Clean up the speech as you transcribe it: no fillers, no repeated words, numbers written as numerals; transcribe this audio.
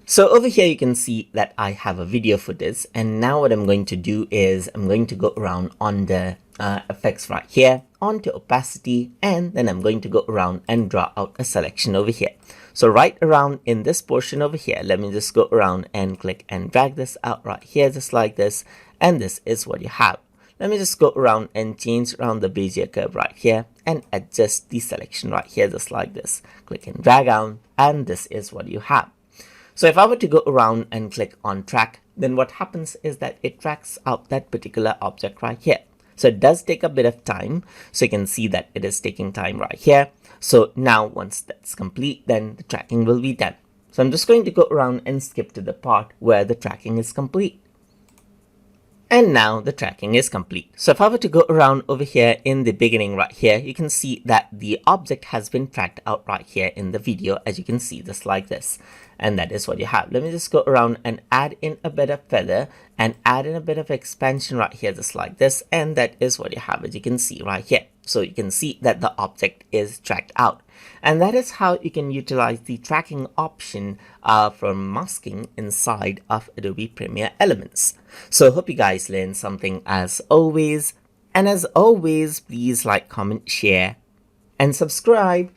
So over here you can see that I have a video for this, and now what I'm going to do is I'm going to go around on the effects right here, onto opacity, and then I'm going to go around and draw out a selection over here. So right around in this portion over here, let me just go around and click and drag this out right here just like this, and this is what you have. Let me just go around and change around the Bezier curve right here and adjust the selection right here just like this. Click and drag out, and this is what you have. So if I were to go around and click on track, then what happens is that it tracks out that particular object right here. So it does take a bit of time. So you can see that it is taking time right here. So now once that's complete, then the tracking will be done. So I'm just going to go around and skip to the part where the tracking is complete. And now the tracking is complete. So if I were to go around over here in the beginning right here, you can see that the object has been tracked out right here in the video, as you can see just like this. And that is what you have. Let me just go around and add in a bit of feather and add in a bit of expansion right here just like this. And that is what you have, as you can see right here. So you can see that the object is tracked out. And that is how you can utilize the tracking option from masking inside of Adobe Premiere Elements. So hope you guys learned something as always. And as always, please like, comment, share, and subscribe.